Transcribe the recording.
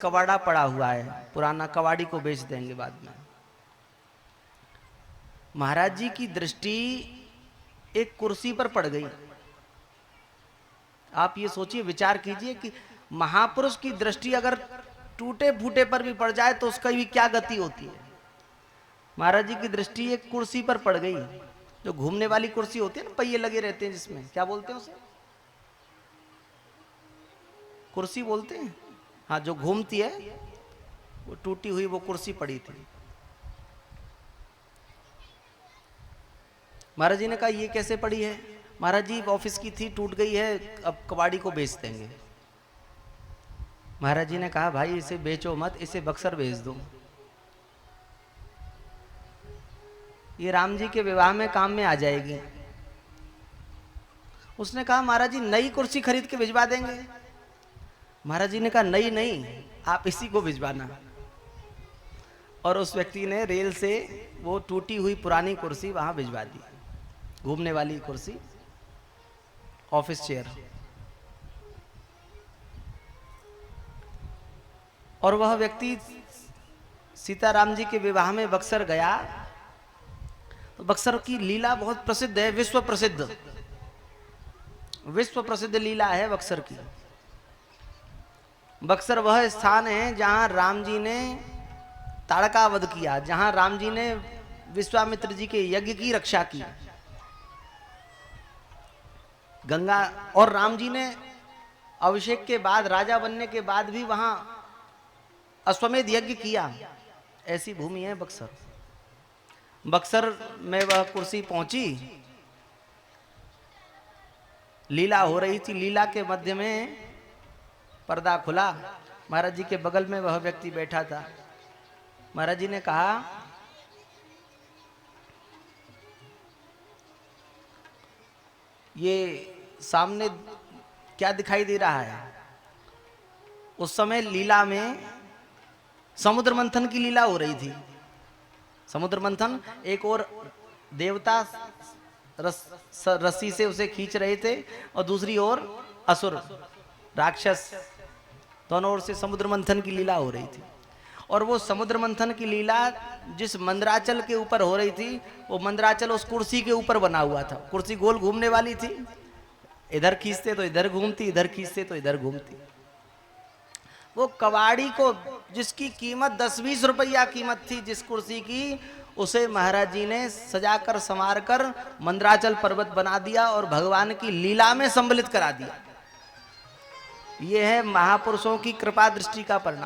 कबाड़ा पड़ा हुआ है, पुराना कबाड़ी को बेच देंगे बाद में। महाराज जी की दृष्टि एक कुर्सी पर पड़ गई। आप ये सोचिए, विचार कीजिए कि महापुरुष की दृष्टि अगर टूटे फूटे पर भी पड़ जाए तो उसका भी क्या गति होती है। महाराज जी की दृष्टि एक कुर्सी पर पड़ गई, जो घूमने वाली कुर्सी होती है ना, पहिए लगे रहते हैं जिसमें, क्या बोलते हैं उसे? कुर्सी बोलते हैं। हाँ, जो घूमती है, वो टूटी हुई वो कुर्सी पड़ी थी। महाराज जी ने कहा ये कैसे पड़ी है? महाराज जी ऑफिस की थी, टूट गई है, अब कबाड़ी को बेच देंगे। महाराज जी ने कहा भाई इसे बेचो मत, इसे बक्सर भेज दो, ये राम जी के विवाह में काम में आ जाएगी। उसने कहा महाराज जी नई कुर्सी खरीद के भिजवा देंगे। महाराज जी ने कहा नई नहीं, आप इसी को भिजवाना। और उस व्यक्ति ने रेल से वो टूटी हुई पुरानी कुर्सी वहां भिजवा दी, घूमने वाली कुर्सी, ऑफिस चेयर। और वह व्यक्ति सीताराम जी के विवाह में बक्सर गया। तो बक्सर की लीला बहुत प्रसिद्ध है, विश्व प्रसिद्ध, विश्व प्रसिद्ध लीला है बक्सर की। बक्सर वह स्थान है जहां राम जी ने ताड़का वध किया, जहां राम जी ने विश्वामित्र जी के यज्ञ की रक्षा की। गंगा, और राम जी ने अभिषेक के बाद, राजा बनने के बाद भी वहां अश्वमेध यज्ञ किया। ऐसी भूमि है बक्सर। बक्सर में वह कुर्सी पहुंची, लीला हो रही थी, लीला के मध्य में पर्दा खुला, महाराज जी के बगल में वह व्यक्ति बैठा था। महाराज जी ने कहा ये सामने क्या दिखाई दे रहा है? उस समय लीला में समुद्र मंथन की लीला हो रही थी। समुद्र मंथन, एक और देवता रस्सी से उसे खींच रहे थे और दूसरी ओर असुर राक्षस, दोनों ओर से समुद्र मंथन की लीला हो रही थी। और वो समुद्र मंथन की लीला जिस मंदराचल के ऊपर हो रही थी, वो मंदराचल उस कुर्सी के ऊपर बना हुआ था। कुर्सी गोल घूमने वाली थी, इधर खींचते तो इधर घूमती, इधर खींचते तो इधर घूमती। वो कबाड़ी को, जिसकी कीमत 10-20 रुपया कीमत थी जिस कुर्सी की, उसे महाराज जी ने सजाकर संवार कर मंदराचल पर्वत बना दिया और भगवान की लीला में सम्मिलित करा दिया। यह है महापुरुषों की कृपा दृष्टि का परिणाम।